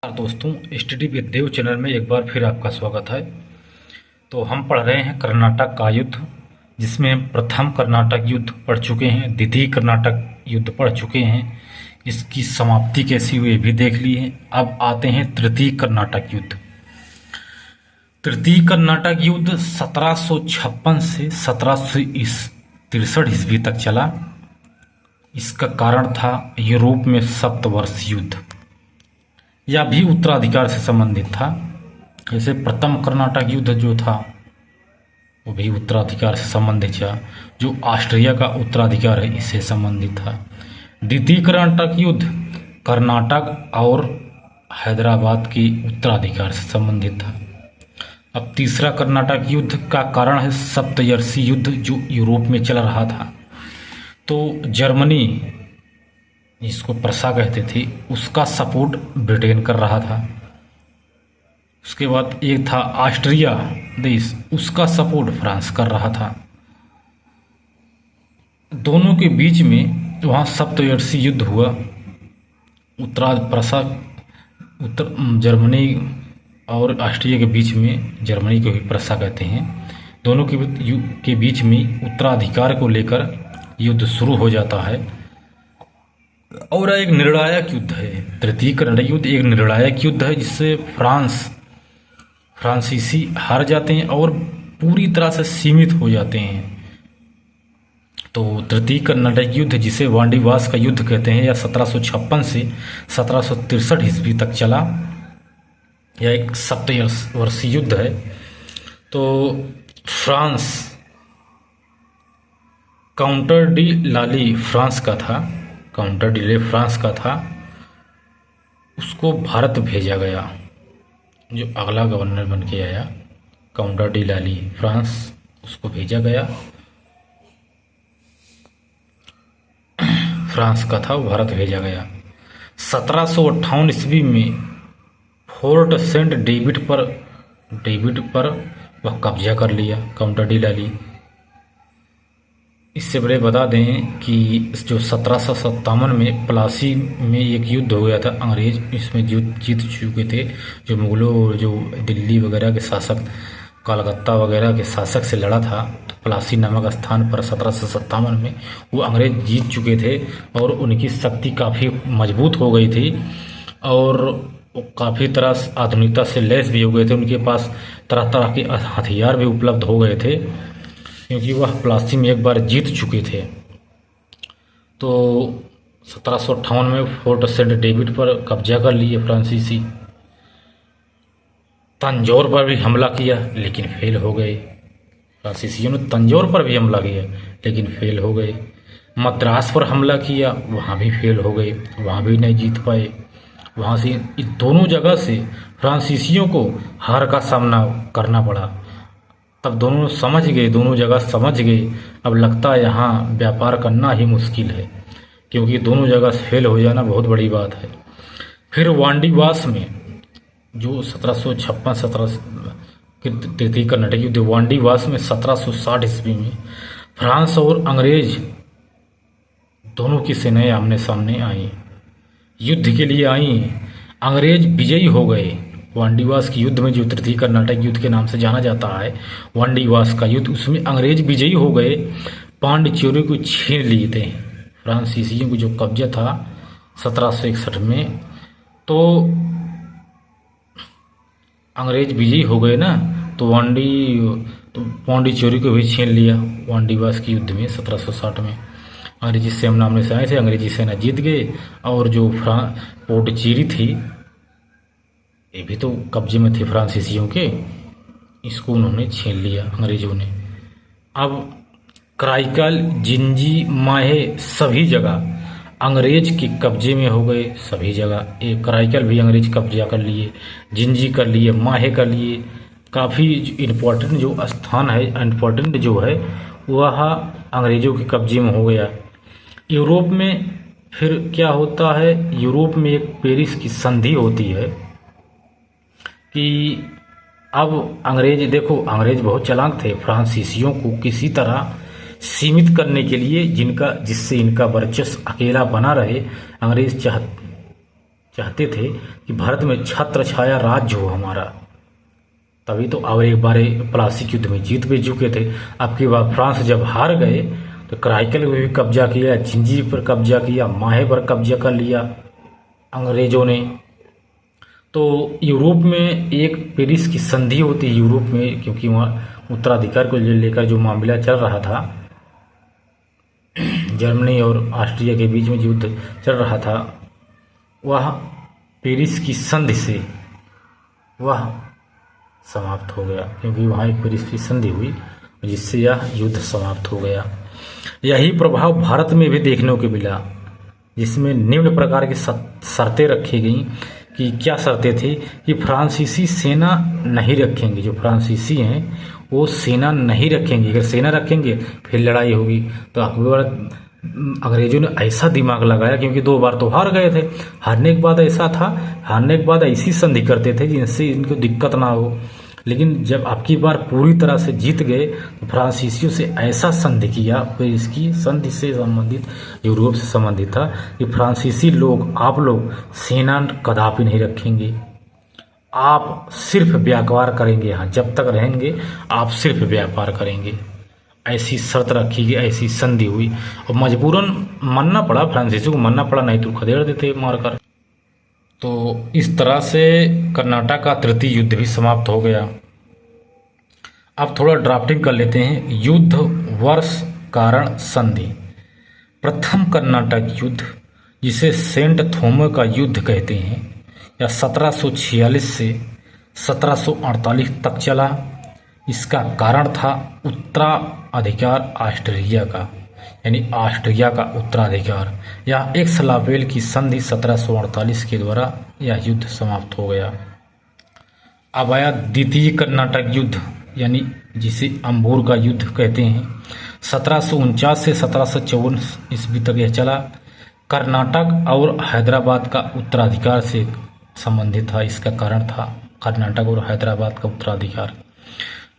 नमस्कार दोस्तों, study with Dev channel में एक बार फिर आपका स्वागत है। तो हम पढ़ रहे हैं कर्नाटक का युद्ध, जिसमें हम प्रथम कर्नाटक युद्ध पढ़ चुके हैं, द्वितीय कर्नाटक युद्ध पढ़ चुके हैं, इसकी समाप्ति कैसी हुई भी देख ली है। अब आते हैं तृतीय कर्नाटक युद्ध। तृतीय कर्नाटक युद्ध 1756 से 1763 ईस्वी तक चला। इसका कारण था यूरोप में सप्तवर्ष युद्ध, यह भी उत्तराधिकार से संबंधित था। जैसे प्रथम कर्नाटक युद्ध जो था वो भी उत्तराधिकार से संबंधित था, जो ऑस्ट्रिया का उत्तराधिकार है इससे संबंधित था। द्वितीय कर्नाटक युद्ध कर्नाटक और हैदराबाद की उत्तराधिकार से संबंधित था। अब तीसरा कर्नाटक युद्ध का कारण है सप्तवर्षीय युद्ध, जो यूरोप में चल रहा था। तो जर्मनी, जिसको प्रसा कहते थे, उसका सपोर्ट ब्रिटेन कर रहा था। उसके बाद एक था ऑस्ट्रिया देश, उसका सपोर्ट फ्रांस कर रहा था। दोनों के बीच में वहाँ सप्तवर्षीय युद्ध हुआ। जर्मनी और ऑस्ट्रिया के बीच में, जर्मनी को भी प्रसा कहते हैं, दोनों के बीच में उत्तराधिकार को लेकर युद्ध शुरू हो जाता है। और एक निर्णायक युद्ध है। तृतीय कर्नाटक युद्ध एक निर्णायक युद्ध है, जिससे फ्रांसीसी हार जाते हैं और पूरी तरह से सीमित हो जाते हैं। तो तृतीय कर्नाटक युद्ध, जिसे वांडीवास का युद्ध कहते हैं, यह 1756 से 1763 ईस्वी तक चला। यह एक सप्तवर्षीय युद्ध है। तो फ्रांस, काउंटर डी लाली फ्रांस का था, काउंटर डिले फ्रांस का था, उसको भारत भेजा गया। जो अगला गवर्नर बन के आया, काउंटर डी लाली फ्रांस, उसको भेजा गया। फ्रांस का था, वो भारत भेजा गया। 1758 ईस्वी में फोर्ट सेंट डेविड पर वह कब्जा कर लिया काउंटर डी लाली। इससे बड़े बता दें कि जो 1757 में प्लासी में एक युद्ध हो गया था, अंग्रेज इसमें जीत चुके थे। जो मुगलों और जो दिल्ली वगैरह के शासक, कलकत्ता वगैरह के शासक से लड़ा था, तो प्लासी नामक स्थान पर 1757 में वो अंग्रेज जीत चुके थे और उनकी शक्ति काफ़ी मजबूत हो गई थी और वो काफ़ी तरह आधुनिकता से लैस भी हो गए थे। उनके पास तरह तरह के हथियार भी उपलब्ध हो गए थे, क्योंकि वह प्लासी में एक बार जीत चुके थे। तो 1758 में फोर्ट सेंट डेविड पर कब्जा कर लिए फ्रांसीसी। तंजौर पर भी हमला किया, लेकिन फेल हो गए। फ्रांसीसियों ने तंजौर पर भी हमला किया, लेकिन फेल हो गए। मद्रास पर हमला किया, वहाँ भी फेल हो गए, वहाँ भी नहीं जीत पाए। वहाँ से इन दोनों जगह से फ्रांसीसियों को हार का सामना करना पड़ा। तब दोनों जगह समझ गए, अब लगता है यहाँ व्यापार करना ही मुश्किल है, क्योंकि दोनों जगह फेल हो जाना बहुत बड़ी बात है। फिर वांडीवास में, जो 1756 तृतीय कर्नाटक युद्ध, वांडीवास में 1760 ईस्वी में फ्रांस और अंग्रेज दोनों की सेनाएं आमने सामने आई, युद्ध के लिए आई। अंग्रेज विजयी हो गए। वांडीवास के युद्ध में, जो तृतीय कर्नाटक युद्ध के नाम से जाना जाता है, वांडीवास का युद्ध, उसमें अंग्रेज विजयी हो गए। पांडिचेरी को छीन लिए थे फ्रांसीसियों को, जो कब्जा था 1761 में। तो अंग्रेज विजयी हो गए ना, तो पांडिचेरी को भी छीन लिया वांडीवास के युद्ध में 1760 में। अंग्रेजी सेना आमने से आए थे, अंग्रेजी सेना जीत गए और जो पौंडीचेरी थी, ये भी तो कब्जे में थे फ्रांसीसियों के, इसको उन्होंने छीन लिया अंग्रेजों ने। अब कराईकल, जिंजी, माहे सभी जगह अंग्रेज के कब्जे में हो गए। सभी जगह एक कराईकल भी अंग्रेज कब्जा कर लिए, जिंजी कर लिए, माहे कर लिए। काफ़ी इम्पोर्टेंट जो स्थान है, इम्पोर्टेंट जो है, वह अंग्रेजों के कब्जे में हो गया। यूरोप में फिर क्या होता है, यूरोप में एक पेरिस की संधि होती है कि अब अंग्रेज, देखो अंग्रेज बहुत चालाक थे, फ्रांसीसियों को किसी तरह सीमित करने के लिए, जिससे इनका वर्चस्व अकेला बना रहे, अंग्रेज चाहते थे कि भारत में छत्र छाया राज्य हो हमारा, तभी तो। और एक बार प्लासी युद्ध में जीत भी चुके थे। अब की बार फ्रांस जब हार गए तो कराइकल में भी कब्जा किया, जिंजी पर कब्जा किया, माहे पर कब्जा कर लिया अंग्रेजों ने। तो यूरोप में एक पेरिस की संधि होती है यूरोप में, क्योंकि वहाँ उत्तराधिकार को लेकर जो मामला चल रहा था, जर्मनी और ऑस्ट्रिया के बीच में जो युद्ध चल रहा था, वह पेरिस की संधि से वह समाप्त हो गया, क्योंकि वहाँ एक पेरिस की संधि हुई जिससे यह युद्ध समाप्त हो गया। यही प्रभाव भारत में भी देखने को मिला, जिसमें निम्न प्रकार की शर्तें रखी गई। कि क्या शर्तें थी कि फ्रांसीसी सेना नहीं रखेंगे, जो फ्रांसीसी हैं वो सेना नहीं रखेंगे। अगर सेना रखेंगे फिर लड़ाई होगी। तो अकबर अंग्रेजों ने ऐसा दिमाग लगाया, क्योंकि 2 बार तो हार गए थे। हारने के बाद ऐसा था, हारने के बाद ऐसी संधि करते थे जिनसे इनको दिक्कत ना हो। लेकिन जब आपकी बार पूरी तरह से जीत गए तो फ्रांसीसियों से ऐसा संधि किया, फिर इसकी संधि से संबंधित यूरोप से संबंधित था कि फ्रांसीसी लोग, आप लोग सेना कदापि नहीं रखेंगे, आप सिर्फ व्यापार करेंगे। यहाँ जब तक रहेंगे आप सिर्फ व्यापार करेंगे। ऐसी शर्त रखी गई, ऐसी संधि हुई और मजबूरन मानना पड़ा, फ्रांसीसियों को मानना पड़ा, नहीं तो खदेड़ देते मारकर। तो इस तरह से कर्नाटक का तृतीय युद्ध भी समाप्त हो गया। अब थोड़ा ड्राफ्टिंग कर लेते हैं। युद्ध, वर्ष, कारण, संधि। प्रथम कर्नाटक युद्ध, जिसे सेंट थोमे का युद्ध कहते हैं, या 1746 से 1748 तक चला। इसका कारण था उत्तराधिकार ऑस्ट्रिया का, यानी ऑस्ट्रिया का उत्तराधिकार। यह एक्स-ला-बेल की संधि 1748 के द्वारा यह युद्ध समाप्त हो गया। अब आया द्वितीय कर्नाटक युद्ध, यानी जिसे अंबोर का युद्ध कहते हैं। 1749 से 1754 ईस्वी तक यह चला। कर्नाटक और हैदराबाद का उत्तराधिकार से संबंधित था। इसका कारण था कर्नाटक और हैदराबाद का उत्तराधिकार।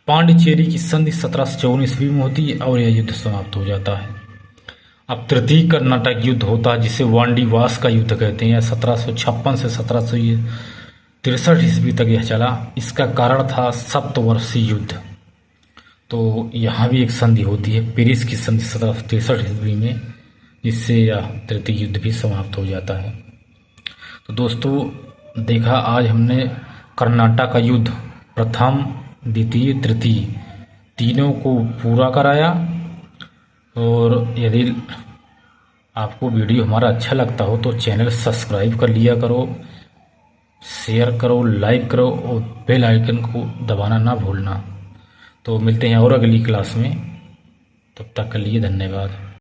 पांडिचेरी की संधि 1754 ईस्वी में होती है और यह युद्ध समाप्त हो जाता है। अब तृतीय कर्नाटक युद्ध होता है, जिसे वांडीवास का युद्ध कहते हैं। 1756 से 1763 ईस्वी तक यह चला। इसका कारण था सप्तवर्षीय युद्ध। तो यहाँ भी एक संधि होती है, पेरिस की संधि 1763 ईस्वी में, जिससे यह तृतीय युद्ध भी समाप्त हो जाता है। तो दोस्तों, देखा आज हमने कर्नाटक का युद्ध प्रथम, द्वितीय, तृतीय तीनों को पूरा कराया। और यदि आपको वीडियो हमारा अच्छा लगता हो तो चैनल सब्सक्राइब कर लिया करो, शेयर करो, लाइक करो और बेल आइकन को दबाना ना भूलना। तो मिलते हैं और अगली क्लास में, तब तक के लिए धन्यवाद।